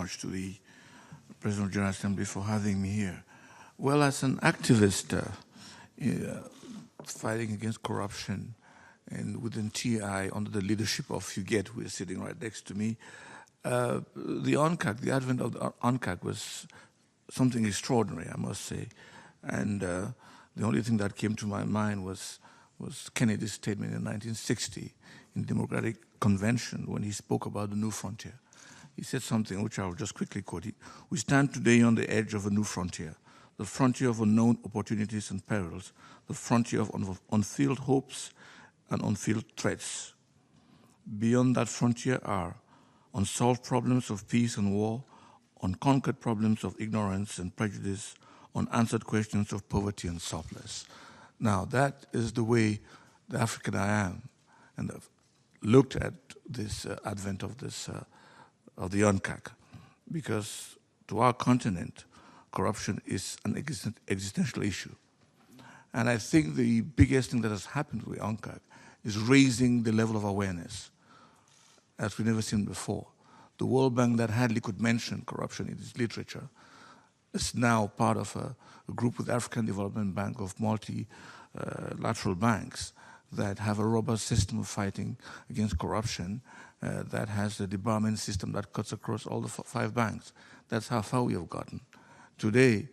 much to the President of the General Assembly for having me here. Well, as an activist fighting against corruption and within TI under the leadership of Huguette, who is sitting right next to me, the UNCAC, the advent of the UNCAC was something extraordinary, I must say. And the only thing that came to my mind was Kennedy's statement in 1960 in the Democratic Convention when he spoke about the new frontier. He said something which I will just quickly quote. We stand today on the edge of a new frontier, the frontier of unknown opportunities and perils, the frontier of unfulfilled hopes and unfulfilled threats. Beyond that frontier are unsolved problems of peace and war, unconquered problems of ignorance and prejudice, unanswered questions of poverty and surplus. Now, that is the way the African I am, and I've looked at this advent of this of the UNCAC, because to our continent, corruption is an existential issue. And I think the biggest thing that has happened with UNCAC is raising the level of awareness as we've never seen before. The World Bank that hardly could mention corruption in its literature is now part of a group with the African Development Bank of multilateral banks that have a robust system of fighting against corruption, that has a debarment system that cuts across all the 5 banks. That's how far we have gotten. Today,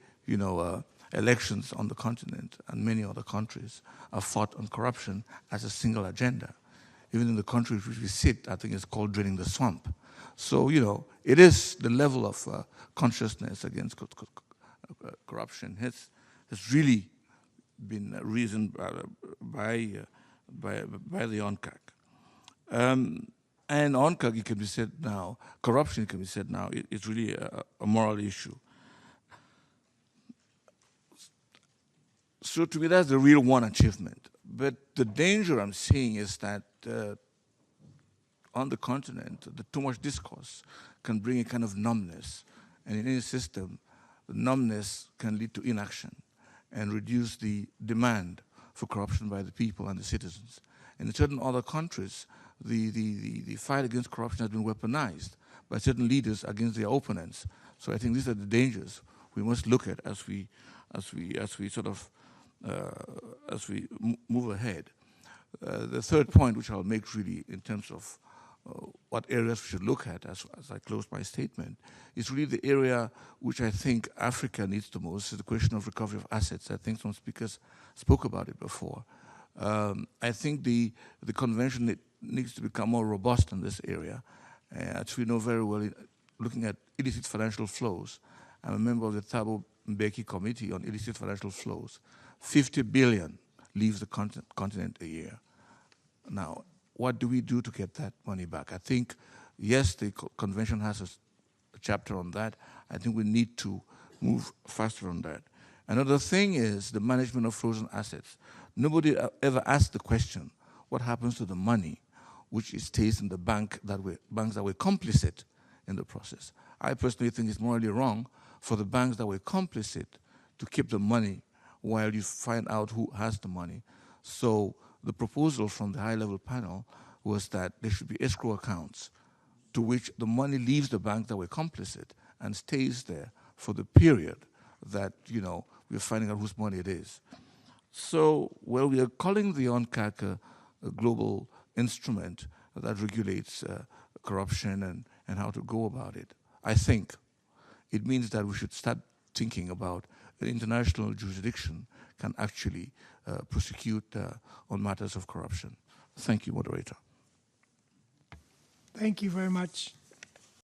elections on the continent and many other countries are fought on corruption as a single agenda. Even in the countries which we sit, I think it's called draining the swamp. So, it is the level of consciousness against corruption has really been reasoned by the UNCAC. And UNCAC, it can be said now, corruption can be said now, it's really a moral issue. So to me, that's the real one achievement. But the danger I'm seeing is that on the continent, the too much discourse can bring a kind of numbness. And in any system, the numbness can lead to inaction and reduce the demand for corruption by the people and the citizens. And in certain other countries, the fight against corruption has been weaponized by certain leaders against their opponents. So I think these are the dangers we must look at as we move ahead. The third point, which I'll make really in terms of what areas we should look at as I close my statement, is really the area which I think Africa needs the most, is the question of recovery of assets. I think some speakers spoke about it before. I think the convention needs to become more robust in this area. As we know very well, looking at illicit financial flows, I'm a member of the Thabo Mbeki Committee on illicit financial flows. 50 billion leaves the continent a year. Now, what do we do to get that money back? I think, yes, the convention has a chapter on that. I think we need to move faster on that. Another thing is the management of frozen assets. Nobody ever asked the question, what happens to the money which stays in the banks that were complicit in the process? I personally think it's morally wrong for the banks that were complicit to keep the money while you find out who has the money. So the proposal from the high-level panel was that there should be escrow accounts to which the money leaves the bank that were complicit and stays there for the period that, we're finding out whose money it is. So, well, we are calling the UNCAC a global instrument that regulates corruption and how to go about it. I think it means that we should start thinking about an international jurisdiction can actually prosecute on matters of corruption. Thank you, moderator. Thank you very much.